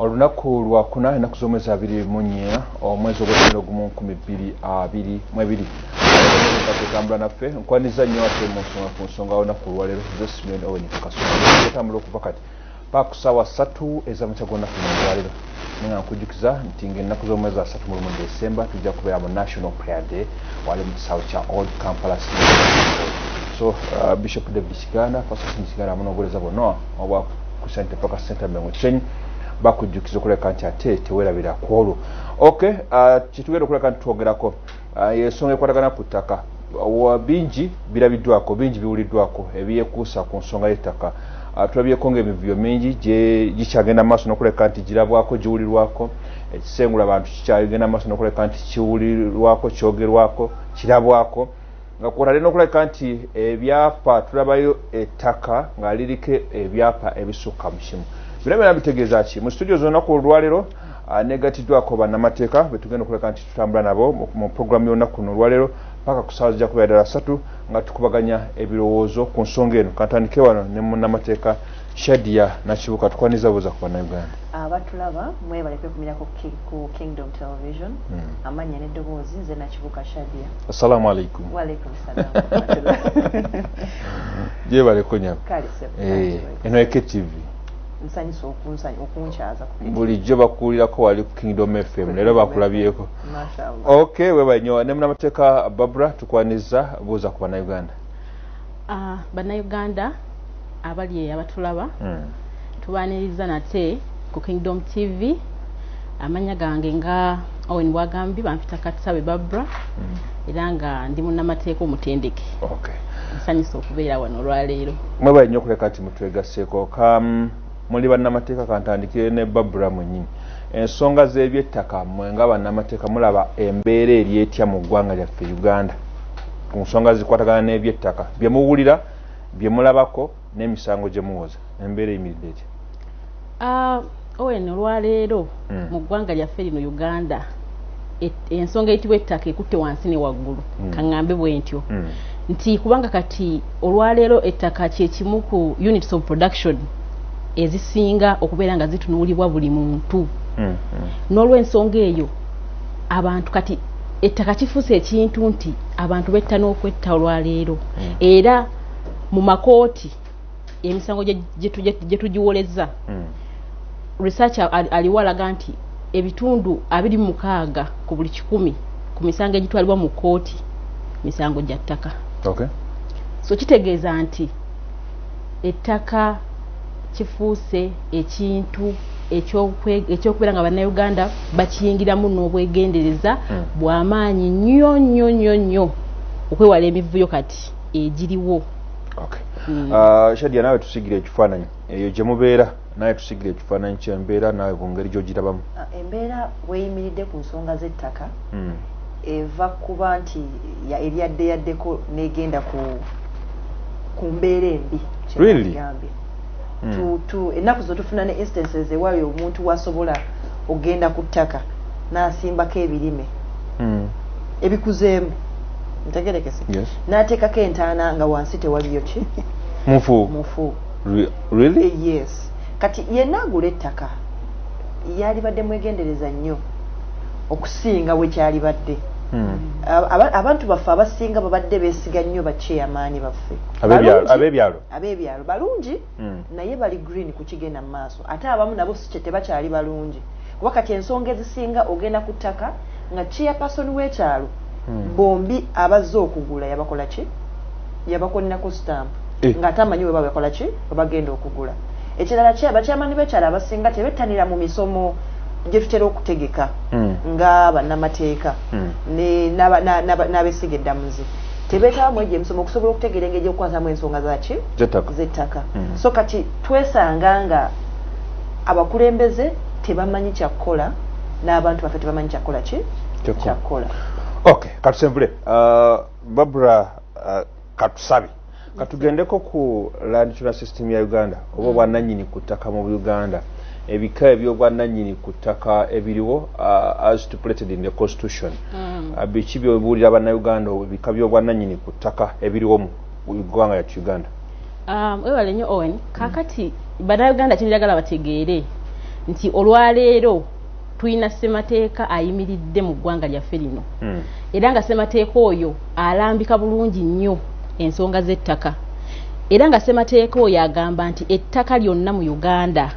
olunaku lwa kuna enaku z'omwezi 24 omwezi ogw'omwezi gumu 2022 tutambula naffe nkwaniza nnyo ate ku nsonga olunaku lwaleero Josephine Owen Kasonga tutambula okuva kati paka ku ssaawa 3 ez'amakya g'olunaku lwaleero nga nkujjukiza nti ng'ennaku z'omwezi 3 mu December tujja kubeera mu National Prayer Day wali mu kisaawe kya Old Kampala. So Bishop David Kiganda Pastor Kiganda amu n'obuweereza bonna obwa ku St. Focus Center Mengochen bakujjukiza okuleka nti ate teweerabira ku olwo. Okay, kitugenda okuleka nti twogerako yensonga ekwatagana ku ttaka bingi birabiddwako bingi biwuliddwako ebyekuusa ku nsonga y'ettaka. Tulabyeko ng'emivuyo mingi gikyagenda maaso n'okuleka nti girabwako giwulirwako ekisengula abantu kikyagenda maaso n'okuleka nti kiwulirwako kyogerwako kirabwako nga kwotadde n'okuleka nti ebyapa tulabayo ettaka nga liriko ebyapa ebisukka mu kimu. Birabera bitegeeza ki mu studio zonna ku olwaleero negatiddwako bannamateeka betugenda okuleka nti tutambula nabo mu programu y'olunaku luno olwaleero paka ku ssaawa zijja kubeera ddala 3 nga tukubaganya ebirowoozo ku nsonga eno. Kantandike wano ne munnamateeka Shadia Nakibuka tukwaniza buuza ku bannayuganda. Abatulaba mwebale kwekumirako ku Kingdom Television. Amanya n'eddoboozi nze Nakibuka Shadia. Assalamu alaikum. Wa alaikum salaam. Je baleko nyabo. Kale se. Eno ekTV. Nsanyisa okunkyaza bulijjo bakuulirako wali ku Kingdom FM leero bakulabyeko. Mashallah. Okay, webanyo ne munnamateeka Barbara tukwaniza buuza ku bannayuganda. Bannayuganda abali abatulaba tubaniriza nate ku Kingdom TV amanya gange nga Owen Bwagambi bampita Katsabe Barbara era nga ndi munnamateeka omutendeke. Okay. Nsanyisa okubeera wano olwaleero. Mwebanyo okuleka nti mutwegaseeko muli bannamateeka kantandikire ne Barbara mwennyini ensonga z'ebyettaka mwe nga bannamateeka mulaba embeera eri etya mu ggwanga lyaffe Uganda ku nsonga zikwatagana n'ebyettaka bye muwulira bye mulabako n'emisango gye muwoza embeera eyimiridde etya? Owen olwaleero mu ggwanga lyaffe lino Uganda ensonga eyitibwa ettaka ekutte wansi ne waggulu kaŋŋambe bwe ntyo nti kubanga kati olwaleero ettaka kye kimu ku units of production ezisinga okubeera nga zitunuulibwa buli muntu. N'olw'ensonga eyo abantu kati ettaka kifuuse ekintu nti abantu betta n'okwetta olwaleero era mu makooti emisango gye tugiwolezza research aliwo alaga nti ebitundu 26 ku buli 100 ku misango egitwalibwa mu kooti misango gya ttaka. Okay. So kitegeeza nti ettaka kifuuse ekintu ekyokubeera nga bannayuganda bakiyingiramu n'obwegendereza bw'amaanyi nnyo okwewala emivuyo kati egiriwo. Okay. Shadia nawe tusigire ekifaananyi eyo gye mubeera nawe tusigire ekifaananyi ky'embeera nawe ku ngeri gy'ogirabamu. Embeera weyimiridde ku nsonga z'ettaka eva kuba nti eryaddeyaddeko n'egenda ku mbeera embi. Really? Ennaku zo tufuna ne instances ewali omuntu wasobola ogenda ku ttaka n'asimbako ebirime ebikuzeemu ntegerekese n'ateekako entaana nga wansi tewaliyo ki mufu. Really? Yes. Kati yenna agula ettaka yalibadde mwegendereza nnyo okusinga we kyalibadde. Abantu baffe abasinga babadde beesiga nnyo bakyeyamaanyi baffe abeebyalo balungi naye bali green ku kigenda mu maaso ate abamu nabo si tebakyali balungi kuba kati ensonga ezisinga ogenda ku ttaka nga chairperson w'ekyalo bombi abazze okugula yabakola ki yabakolinako stamp ng'ate amanyi we babakola ki we bagenda okugula. Ekirala bakyamaanyi b'ekyalo abasinga tebettanira mu misomo gye tutera okutegeka nga bannamateeka n'abesiga eddamuzi tebeetabamu egyo emisomo okusobola okutegeera engeri gy'okukwasamu ensonga zaki z'ettaka. So kati twesanga nga abakulembeze tebamanyi kyakukola n'abantu baffe tebamanyi kyakukola ki kyakukola. Okay, katusembule Barbara katusabe katugendeko ku land titular system ya Uganda oba obwannannyini ku ttaka mu Uganda ebika ebyobwannannyini ku ttaka ebiriwo as stipulated in the constitution. Biki byobuulira bannayuganda ebika byobwannannyini ku ttaka ebiriwo mu ggwanga lya Uganda? Wewale nnyo Owen kakati bannayuganda kyenjagala bategeere nti olwaleero tulina ssemateeka ayimiridde mu ggwanga lyaffe lino era nga ssemateeka oyo alambika bulungi nnyo ensonga z'ettaka era nga ssemateeka oyo agamba nti ettaka lyonna mu Uganda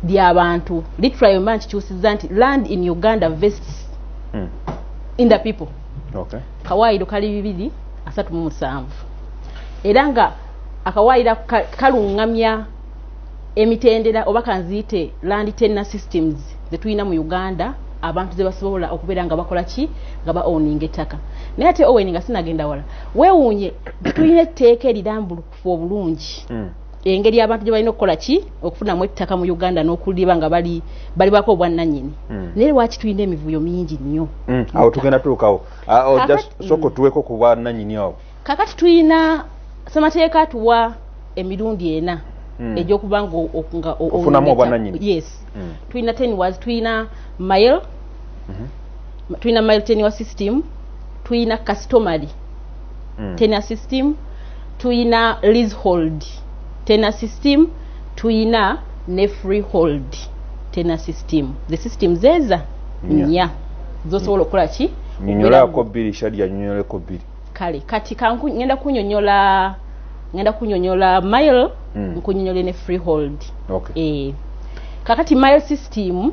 ly'abantu literally man kikyusizza nti land in Uganda vests in the people. Okay. Kawaayiro kali 237 era nga akawaayira kalungamya emitendera oba kanziyite land tenure systems zetulina mu Uganda abantu ze basobola okubeera nga bakola ki nga ba owning ettaka naye ate Owen nga sinagenda wala weewuunye tulina etteeka erirambulukufu obulungi engeri abantu gye balina okukola ki okufunamu ettaka mu Uganda n'okuliba nga bali bako obwannannyini naye lwaki tulina emivuyo mingi nnyo awo tugenda tuukawo soko tuweko ku bwannannyini awo kakati tulina ssemateeka tuwa emirundi ena ejokuba nga ofunamu obwannannyini yes tulina tenures tulina mile tulina mile tenure system tulina customary tenure system tulina leasehold tenure system tulina ne freehold tenure system the systems eza nya zosobola okukola ki nyonyolako bbiri shadia nyonyoleko bbiri kale kati ngenda kunyonyola mile nkunyonyole ne freehold okay. Kakati mile system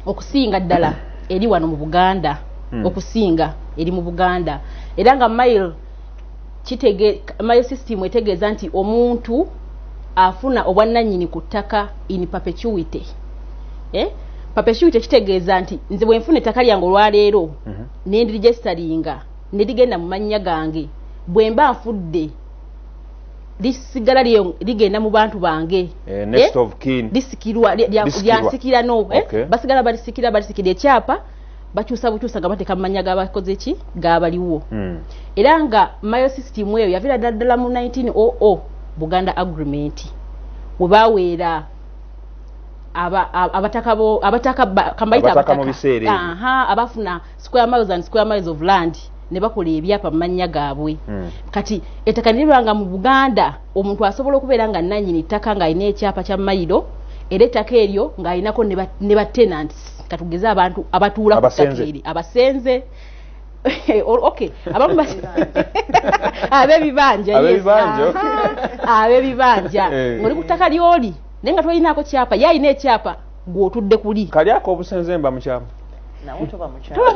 okusinga ddala eri wano mu Buganda okusinga eri mu Buganda era nga mile system etegeeza nti omuntu afuna obwannannyini ku ttaka in perpetuity perpetuity kitegeeza nti nze bwe nfuna ettaka lyange olwaleero ne ndiregisteringa ne ligenda mu mannya gange bwe mba nfudde lisigala ligenda mu bantu bange next of kin lisikirwa lyansikira no basigala balisikira ekyapa bakyusa bukyusa nga bateeka mu mannya g'abakoze ki g'abaliwo era nga mile system eyo yaviira ddala mu 1900 Buganda agreement we baweera abataka abafuna square miles and square miles of land ne bakola ebyapa mu mannya gaabwe kati ettaka niribanga mu Buganda omuntu asobola okubeera nga nannyini ttaka ng'alina ekyapa kya mayiro era ettaka eryo ng'alinako ne ba tenants katugeze abantu abatuula ku ttaka eri abasenze okay abamu ab'ebibanja ng'oli ku ttaka ly'oli naye nga tolinaako kyapa ye alina ekyapa gw'otudde kuli kali ako obusenze mba mukyama toba mukyama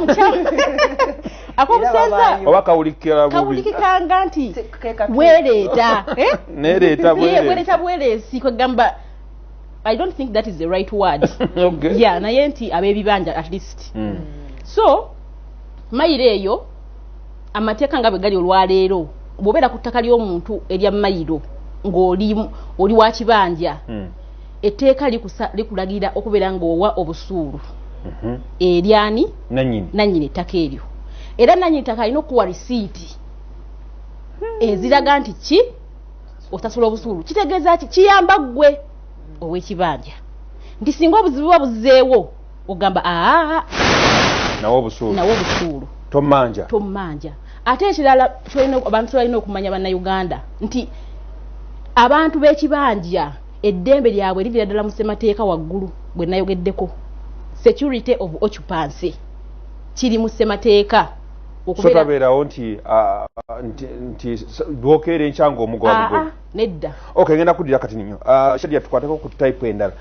ak'obusenza oba kawulikikanga nti bwereeta bwereeta bweresi kwegamba I don't think that is the right word okay. Yeah, naye nti ab'ebibanja at least so mayiro eyo amateeka nga bwe gali olwaleero bw'obeera ku ttaka ly'omuntu erya mayiro ng'oli wa kibanja etteeka likulagira okubeera ng'owa obusuulu eryani nannyini ettaka eryo era nannyini ttaka alina okuwa risiiti eziraga nti ki osasula obusuulu kitegeeza ki kiyamba ggwe ow'ekibanja nti singa obuzibu bwa buzzeewo ogamba nawo obusuulu tommanja ate ekirala abantu balina okumanya bannayuganda nti abantu b'ekibanja eddembe lyabwe liviira ddala mu ssemateeka waggulu bwe nayogeddeko security of occupancy kiri mu ssemateeka sotabeerawo nti bwokeera enkyanga omugwa nedda okay ngenda kuddira kati ninyo shadia tukwateko ku type endala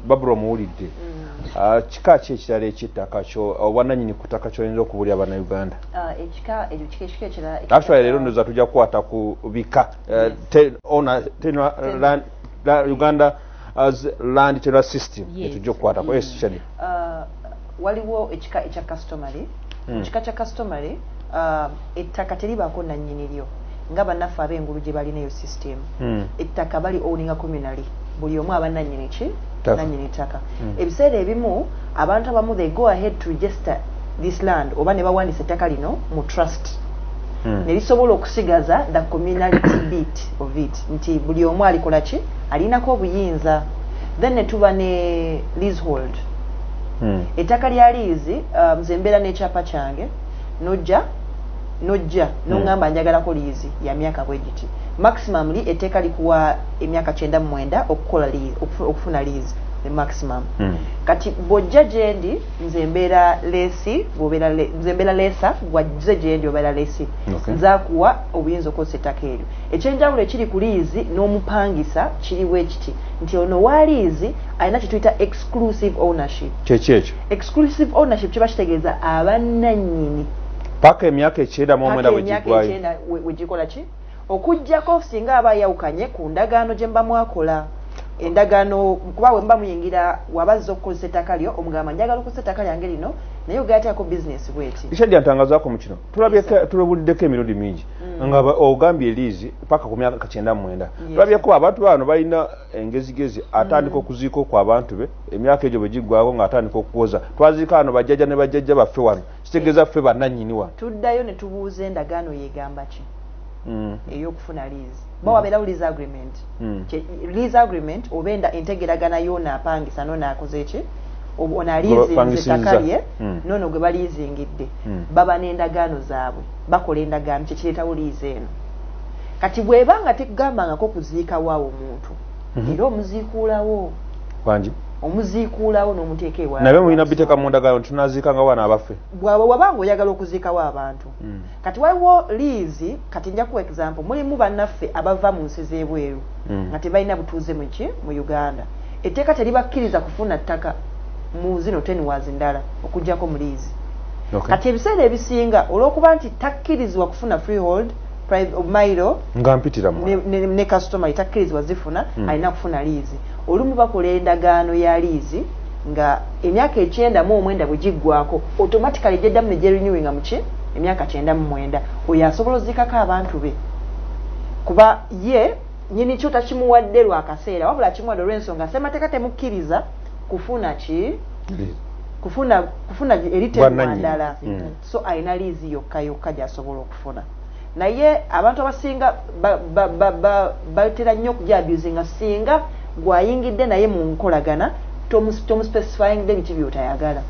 babula omuwulidde kika ki ekirala eky'ettaka kyo obwannannyini ku ttaka ky'oyinza okubulya bannayuganda actually leero ndoza tujja kukwata ku bika Uganda as land tenure system etujja okukwatako yes shadia waliwo ekika ekya customary ekika kya customary ettaka teribaako nannyini lyo nga bannaffe ab'engulu gye balina eyo system ettaka bali owninga communally buli omu aba nannyini ki nannyini ttaka ebiseera ebimu abantu abamu they go ahead to register this land oba ne bawandiisa ettaka lino mu trust ne lisobola okusigaza the communality bit of it nti buli omu alikola ki alinako obuyinza then ne tuba ne leasehold ettaka lya liizi nze mbeera n'ekyapa kyange nojja nojja nongamba njagalako liizi ya myaka bwegiti maximum li etteeka likuwa emyaka 99 okukola liizi okufuna liizi the maximum kati bojja gyendi nze mbeera leesi nze mbeera leesa wajje gyendi obeera leesi nzaakuwa obuyinza okukozesa ettaka eryo ekyenjawulo ekiri ku liizi n'omupangisa kiriwo ekiti nti ono wa liizi alina kituyita exclusive ownership kyekyo exclusive ownership kiba kitegeeza abannannyini paka emyaka 9 mu omwenda wegikola ki okujjako singa aba yawukanye ku ndagaano gye mba mwakola endagaano kuba we mba muyingira wabazza okukozesa ettaka lyo omugamba njagala okukozesa ettaka lyange lino naye ogateako bizinesi bweti ekyajantangazaako mu kino tulebuliddeko emirundi mingi nga ogambye eliizi paka ku myaka 99 tulabyeko abantu bano balina engezigezi atandika okuziika ku abantu be emyaka egyo bwe giggwako ng'atandika okuwoza twaziika wano bajjajja ne bajjajja baffe wano kitegeeza ffe bannannyini wano tuddayo ne tubuuza endagaano yegamba ki ey'okufuna lease bawabeerawo lease agreement lease agreement oba entegeragana yonaapangisa nonaakoze ki onaliizinze ettaka lye noono gwe baliizingidde baba n'endagaano zaabwe bakola endagaano kyekireetawo lease eno kati bw'ebanga tekugambangako kuziikawo omuntu era omuziikuulawo bangi omuziikuulawo n'omuteeka ewa naye mulina biteeka mu ndagaano tunaziikanga wana abaffe wabanga oyagala okuziikawo abantu kati waliwo liizi kati nja kuwa example mulimu bannaffe abava mu nsi z'ebweru nga tebalina butuuze mu Uganda etteeka teribakkiriza kufuna ttaka mu zino 10 waazi ndala okuggyako mu liizi kati ebiseera ebisinga olw'okuba nti takkirizibwa kufuna freehold mailo nga mpitira ne customer takkirizibwa zifuna alina kufuna liizi olumu bakola endagaano ya liizi nga emyaka 99 bwe giggwako automatically gyeddamu ne gyerenewinga muki emyaka 99 oyo asobola ozikako abantu be kuba ye nyini kyo takimuwadde lwakaseera wabula kimuwadde olw'ensonga ssemateeka temukkiriza kufuna ki kufuna eriterwandala so alina liizi yokka gy'asobola okufuna naye abantu abasinga batera nnyo okujaabyuzinga singa gwayingidde naye mu nkolagana tomuspecifying biki byotayagala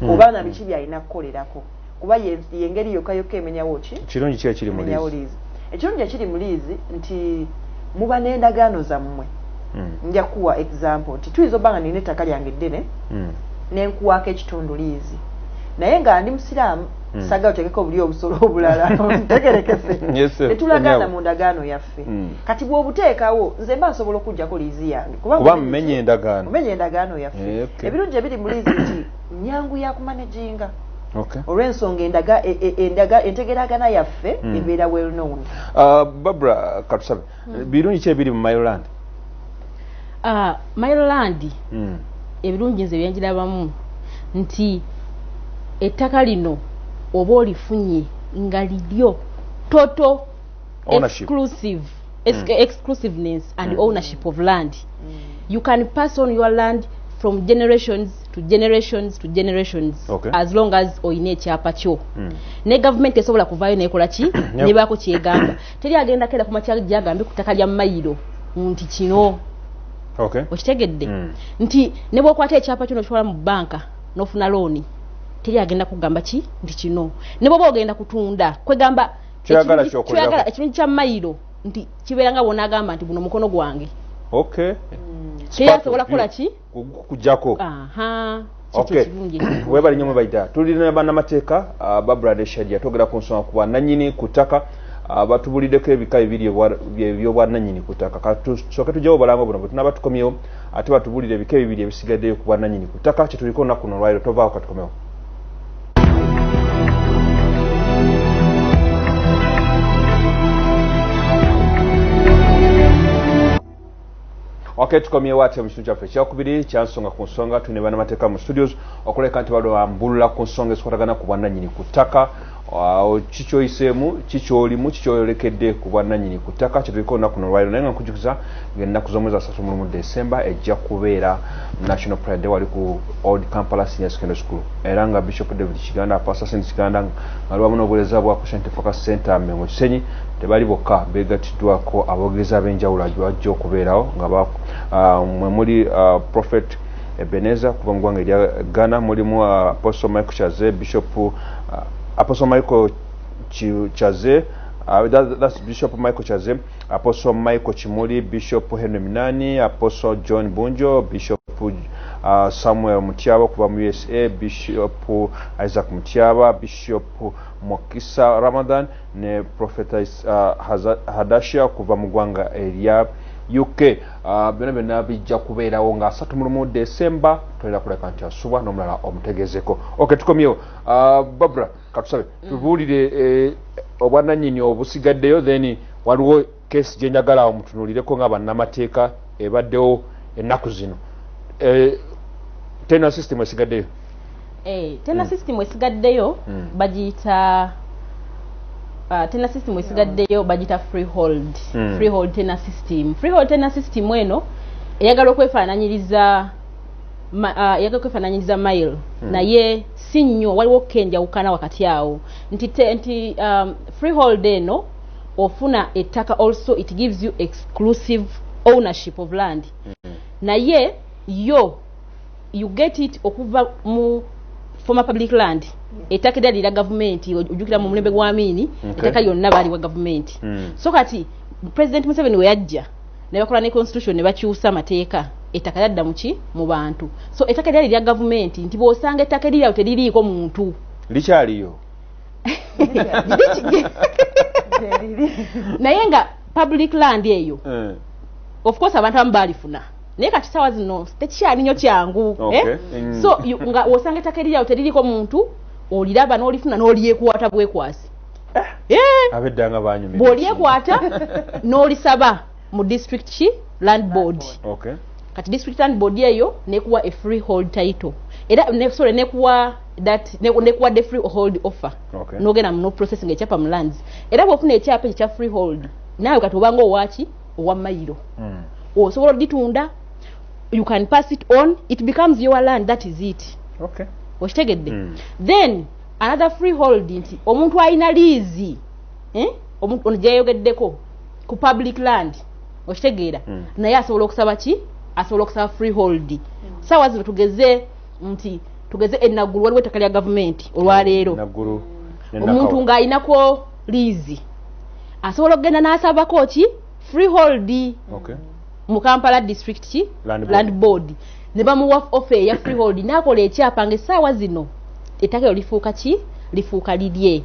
oba na biki byalina kukolerako kuba yengeri yokka emenyawo ki kirungi ki ekiri mu liizi ekirungi ekiri mu liizi nti muba n'endagaano zammwe nja kuwa example nti tuyinza obanga nina ettaka lyange eddene nenkuwaako ekitundu liizi naye nga ndi musiraamu saga otegeko buli obusolo obulala ntegerekese netulagaana mu ndagaano yaffe kati bw'obuteekawo nze mba nsobola okugjako liizi yange kuba mmenye endagaano yaffe ebirungi ebiri mu liizi nti nyangu yakumanaginga olw'ensonga entegeragana yaffe ebeera well known. Barbara Katusabe birungi ki ebiri mu Maryland? Maryland ebirungi nze byenjirabamu nti ettaka lino oba olifunye nga liryo total exclusiveness and ownership of land. You can pass on your land from generations to generations to generations as long as oyine ekyapa kyo ne government esobola kuvaayo nekola ki nebaako kyegamba teri agenda kera ku makya jagambe ku ttaka lya mayiro nti kino okitegedde nti ne bwokwata ekyapa kyo nokitwala mu banka nofuna looni teri agenda kugamba ki nti kino ne bwoba ogenda kutunda kwegamba ekintu kya mayiro nti kibeera nga bona agamba nti buno mukono gwange teri asobola kukola ki kujjako webali nnyo mwebayita tulina bannamateeka Barbara ne Shadia twogera ku nsonga ku bwannannyini ku ttaka batubuliddeko ebika bibiri ebyobwannannyini ku ttaka katusooke tujjawo balango buno bwe tunaba tukomyewo ate batubulira ebika ebibiri ebisigaddeyo ku bwannannyini ku ttaka kyetuliko olunaku kuno olwaliro tovaako katukomewo. tukomyewo ate mu kitundu kyaffe ekyakubiri kyansonga ku nsonga tune bannamateeka mu studios okuleka nti bali bambulula ku nsonga ezikwatagana ku bwannannyini ku ttaka kikyoyiseemu kikyolimu kikyoyolekedde ku bwannannyini ku ttaka kyetuliko olunaku kuno olwaliro naye nga nkujukiza ng'ennaku z'omwezi 31 December ejja kubeera National Pride Day wali ku Old Kampala Senior Secondary School era nga Bishop David Kiganda Pastor St Kiganda nga lwamu n'obuweereza bwa St Focus Center Mengo Kisenyi tebali bokka beegatiddwako aboogezi ab'enjawulo bajja okubeerawo nga mwe muli Prophet Ebenezer kuva mu ggwanga erya Ghana mulimu Apostle Michael Chaze Bishop Apostle Michael Chaze, that's Bishop Michael Chaze, Apostle Michael Chimuli, Bishop Henry Minani, Apostle John Bunjo, Bishop Samuel Mutiaba kuva mu USA, Bishop Isaac Mutiaba, Bishop Mokisa Ramadan ne Prophetess Hadashia kuva mu gwanga area UK. Bena bijja kubeerawo nga 3 December tulera kuleka nti asuba n'omulala omutegezeko. Okay, tukomyewo. Barbara katusabe tubuulire obwananyini obusigaddeyo, then waliwo case gye njagala omutunuulireko nga bannamateeka ebaddewo ennaku zino. Tena system esigaddeyo. Tena system esigaddeyo bagiyita tena system esigaddeyo bagiyita freehold. Freehold tena system. Freehold tena system eno eyagala okwefaananyiriza mile naye si nnyo, waliwo kenjawukana wakati awo nti freehold eno ofuna ettaka, also it gives you exclusive ownership of land. Naye you get it okuva mu former public land. Ettaka eddala lya government, ojjukira mu mulembe gwa Amini ettaka lyonna baali wa government. So kati President Museveni we yajja ne bakola ne constitution ne bakyusa amateeka, ettaka lyadda mu bantu. So ettaka eddala lya government nti bw'osanga ettaka erirawo teririiko muntu likyaliyo naye nga public land eyo of course abantu abamu baalifuna naye kati sawa zino tekikyali nnyo kyangu. So nga osanga ettaka erirawo teririiko muntu oliraba n'olifuna n'olyekwata bwekwasi. Abeddanga banyumira bw'olyekwata n'olisaba mu district land board. Kati district land board eyo nekuwa a freehold title era nekuwa the freehold offer. Nogenda mu processing ekyapa mu lands era bw'ofuna ekyapa ekya freehold naawe kati obanga owaki owa mayiro osobola oditunda, you can pass it on, it becomes your land, that is it. Okitegedde. Then another freehold nti omuntu alina lease omuntu ono gyeyogeddeko ku public land, okitegeera naye asobola okusaba ki? Asobola okusaba freehold. Sawa zino tugeze ennaggulu waliwo ettaka lya gavumenti olwaleero omuntu ng'alinako lease asobola okugenda n'asabako ki? Freehold. Mu Kampala district land board ne bamuwa offer ya freehold n'akola ekyapa ng'essaawa zino ettaka eryo lifuuka ki? Lifuuka lirye.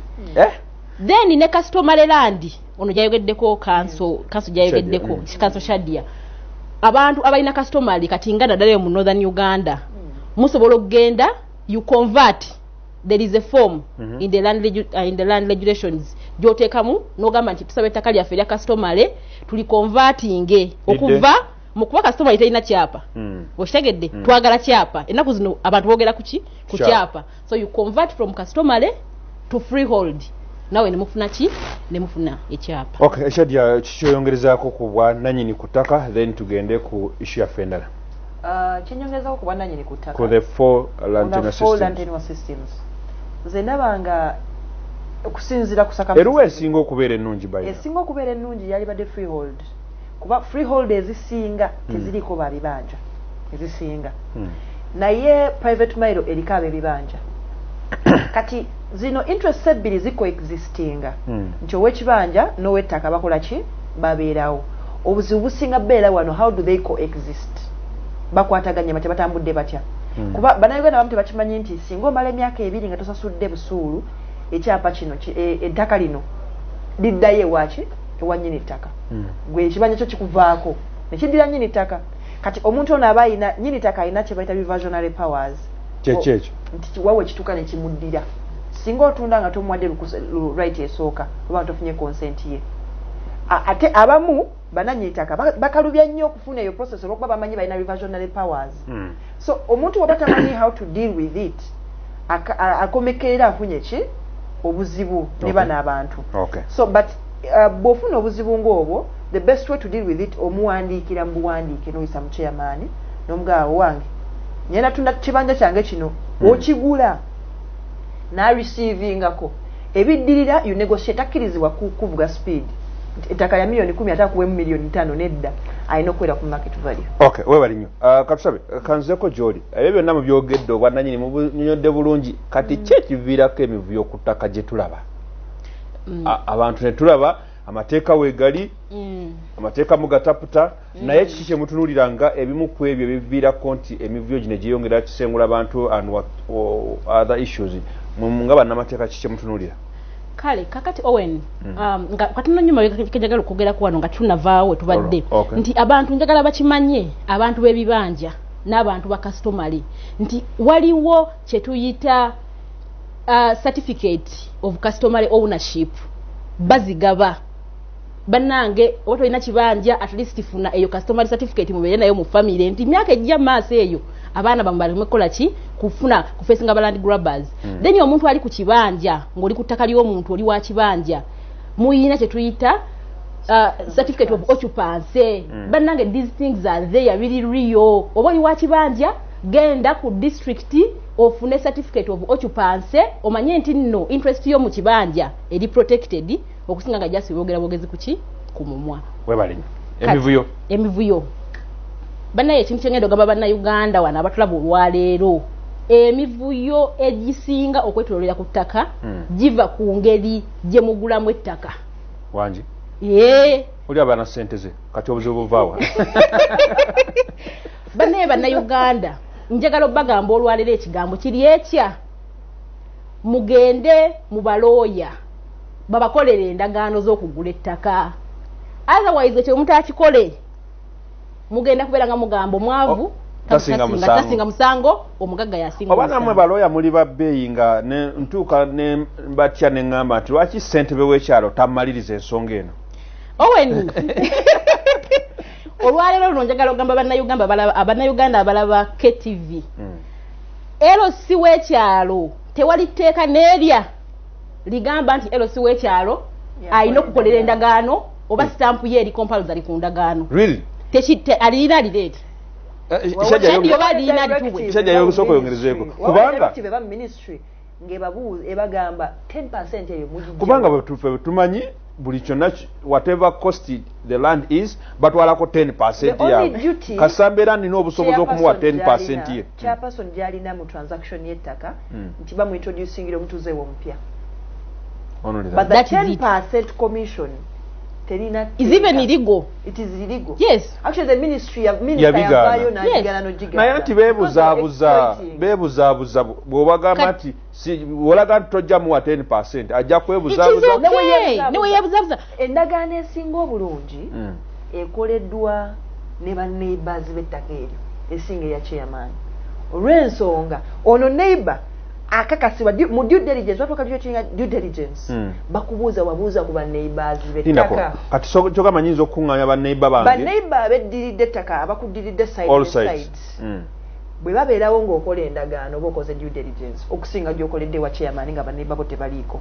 Then ne customary land ono gyayogeddeko council gyayogeddeko council Shadia, abantu abalina customary kati nga naddala mu northern Uganda musobola okugenda, you convert, there is a form in the land regulations gy'oteekamu n'ogamba nti tusaba ettaka lyaffe erya customary tuli converting okuva mu kuba customary terina kyapa. Okitegedde. Twagala kyapa. Ennaku zino abantu boogera ku kyapa. So you convert from customary to freehold. Nawe ne mufuna ki? Ne mufuna ekyapa. Okay, Shadia kyoyongerezaako ku bwananyini ku ttaka, then tugende ku issue yaffe endala. Kyenyongerezaako ku bwananyini ku ttaka. Ku the four land systems. Nze ndabanga okusinziira ku saka eruwa esinga okubeera ennungi bayo. Esinga okubeera ennungi yalibadde freehold. Kuba freehold ezisinga teziriko babibanja ezisinga. Naye private mile eriko ab'ebibanja. Kati zino interest ebbiri zikoexistinga. Nti ow'ekibanja n'ow'ettaka bakola ki? Babeerawo. Obuzibu businga beera wano, how do they coexist? Bakwataganya batya, batambudde batya? Kuba bannayuganda abamu tebakimanyi nti singa omala emyaka 2 nga tosasudde busuulu, ekyapa kino ettaka lino liddayo ewaki? Ewa nnyini ttaka. Gwe ekibanja kyo kikuvaako nekiddira nnyini ttaka. Kati omuntu ono aba alina nnyini ttaka alina kye bayita reversionary powers. Kyekyo nti wawe ekituuka ne kimuddira. Singa otunda nga tomuwadde right esooka oba tofunye consent ye. Ate abamu bananyini ttaka bakalubya nnyo okufuna eyo process olwokuba bamanyi balina reversionary powers. So omuntu waba tamanyi how to deal with it akomekerera afunye ki? Obuzibu ne bana abantu. So but bw'ofuna obuzibu ng'obwo, the best way to deal with it omuwandiikira mu buwandiike n'oyisa mu chairman n'omugabo wange nyenda tunda kibanja kyange kino okigula n'areceivingako ebiddirira you negotiate takkirizibwa kuvuga speed. Ettaka ya $10,000 atakuwe $5,000,000 nedda alina okuwera ku market value. Okay, webali nnyo. Katusabe kanzeko gy'oli ebyo byonna mu byogedde obwannannyini mubunyonyodde bulungi kati ki ekiviirako emivuyo ku ttaka gye tulaba? abantu ne tulaba amateeka weegali amateeka mugataputa naye kiki kye mutunuuliranga ebimu ku ebyo biviirako nti emivuyo gino gyeyongera kisengula abantu and other issues nga bannamateeka kiki kye mutunuulira kale kakati Owen nga katono nyuma kenjagala okwogerako wano nga tunavaawo tubadde nti abantu njagala bakimanye abantu b'ebibanja n'abantu ba customary nti waliwo kye tuyita certificate of customary ownership bazigaba bannange oba tolina kibanja at least funa eyo customary certificate mubeere nayo mu family nti myaka ejja maaso eyo abaana bamwe bali mukola ki kufuna kufesinga land grabbers then omuntu ali ku kibanja ng'oli ku ttaka ly'omuntu oli wa kibanja muyina kye tuyita certificate of occupancy bannange these things are there really real oba oli wa kibanja genda ku district ofune certificate of occupancy omanye nti nno interest yo mu kibanja eri protected okusinga nga jasi bogera bogezi kuki kumumwa webali emivuyo banaye ekintu kyengendo gamba bannayuganda wana abatulaba olwaleero emivuyo egisinga okwetololera ku ttaka giva ku ngeri gye mugulamu ettaka wangi oli abaana ssente ze kati obuzibu buvaawa banaye bannayuganda njagala obbagamba olwaleero ekigambo kiri ekya mugende mu balooya babakolera endagaano z'okugula ettaka otherwise ekyo omuntu akikole mugenda kubeera nga mugamba omwavu tasinga musango omugagga yasinga oba namwe balooya muli babbeeyi nga ntuuka ne batya ne ŋŋamba nti lwaki ssentebe w'ekyalo tammaliriza ensonga eno Owen olwaleero luno njagala okugamba bannayuganda abalaba KTV LC w'ekyalo tewali tteeka n'erya ligamba nti LC w'ekyalo alina okukolera endagaano oba sitampu ye eri compulsory ku ndagaano alina alireeta kisajja yobusooka oyongerezeeko kubanga kubanga bwe tumanyi buli kyonna whatever cost the land is batwalako 10% yaabwe kasamba era nina obusobozi okumuwa 10% ye chairperson gyalina mu transaction y'ettaka nti bamuintroducingira omutuuze we omupya but the 10% commission is even illegal. It is illegal. Yes. Actually, the ministry yavayo naye nti beebuzaabuza bw'obagamba nti wolaga nti tojjamuwa 10% ajja kwebuzaabuza newe yeebuzaabuza endagaano esinga obulungi ekoleddwa ne banneighbours b'ettaka eryo esinga eya chairman olw'ensonga ono neighbour akakasibwa mu due diligence watuka due diligence bakubuuza wabuuza ku banneighbours b'ettaka kati kyogamba nyinza okukuŋŋaanya banneighbour bange banneighbour abeddiridde ettaka abakuddiridde sides bwe babeerawo ng'okola endagaano oba okoze due diligence okusinga gy'okoledde wa chairman nga banneighbour bo tebaliiko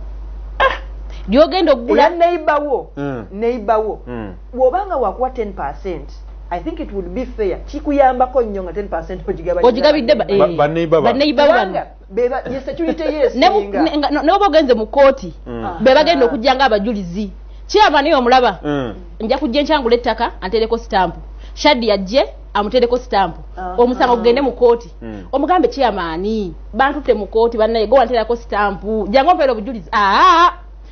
gy'ogenda okugula neighbour wo bw'obanga wakuwa 10%. I think it would be fair. Chikuyambako nnyo nga 10% ogigabidde banneighbour yes security yes ne obogenze mu kooti be bagenda okujja nga abajulizi chairman yo omulaba nja kujja enkyangula ettaka antereko stamp shadi yajje amutereko stamp omusango gugende mu kooti omugambe chairman bantutte mu kooti bannaye go anterako stamp jango mpera obujulizi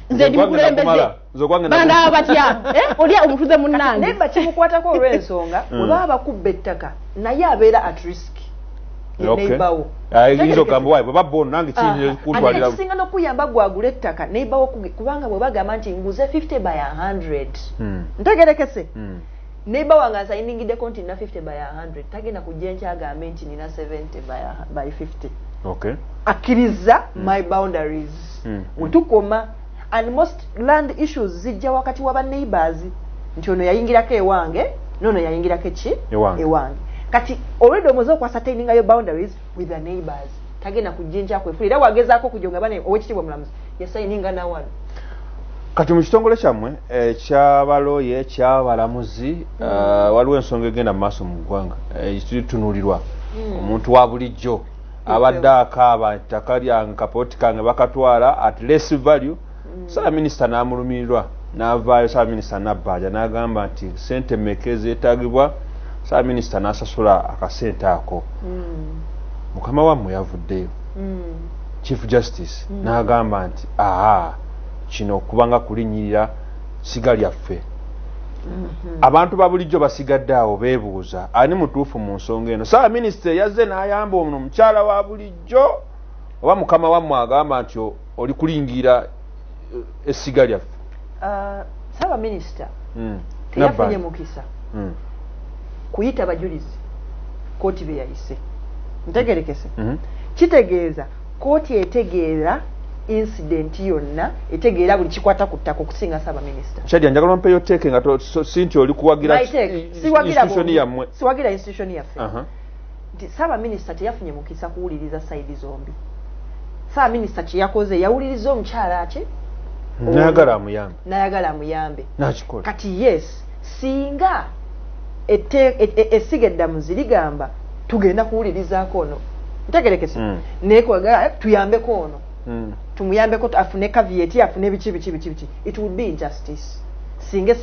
nze ndi mukulembeze banda batya olya omutuze munnange naye bakimukwatako olw'ensonga bwe baba bakubba ettaka naye abeera at risk neighbour ayinza okugamba waayi bwe babbono nange kintwalira ekisinga n'okuyamba gwagula ettaka neighbour kubanga bwe bagamba nti nguze 50 by 100 ntegerekese neighbour wange asayiningideko nti nina 50 by 100 tagenda kujja nkyagambe nti nina 70 by 50 akkiriza my boundaries wetukoma and most land issues zijja wakati wa neighbours nti ono yayingirako ewange nono yayingirako eki ewange kati already omozo kwa ascertaining your boundaries with the neighbours tagenda kujinja kwefulira wagezaako kujonga bane owekitibwa mulamuzi yasayininga na one kati mu kitongole kyammwe ekyabalooye ekyabalamuzi waliwo ensonga egenda mu maaso mu ggwanga ekitutunulirwa omuntu wa bulijjo abadde akaaba ettaka lyange kapooti kange bakatwala at less value Sala Minister n'amulumirirwa n'avaayo Sala Minister n'abbaaja n'agamba nti ssente mmeka ezeetaagibwa Sala Minister n'asasula akasente ako mukama wammwe yavuddeyo Chief Justice n'agamba nti kino kubanga kulinyirira siga lyaffe. Abantu ba bulijjo basigadde awo beebuuza ani mutuufu mu nsonga eno. Ssaaba minisita yazze n'ayamba ono omukyala wa bulijjo oba mukama wammwe agamba nti oli kulingira essiga lyaffe. Ssaaba minisita teyafunye mukisa kuyita bajulizi kooti be yayise. Ntegerekese. Kitegeeza kooti etegeera incident yonna etegeera buli kikwata ku ttaka okusinga Ssaaba minisita. Shadia njagala mpeyo teke nga si nti oli kuwagira institution yammwe. Siwagira institution yaffe. Nti Ssaaba minisita teyafunye mukisa kuwuliriza sayidi zombi. Ssaaba minisita kye yakoze yawuliriza omukyala ake n'ayagala amuyambe. Kati yes singa essiga eddamuzi ligamba tugenda kuwulirizaako ono ntegerekese nekwaga tuyambeko ono tumuyambeko afune caveat afune biki it would be injustice singa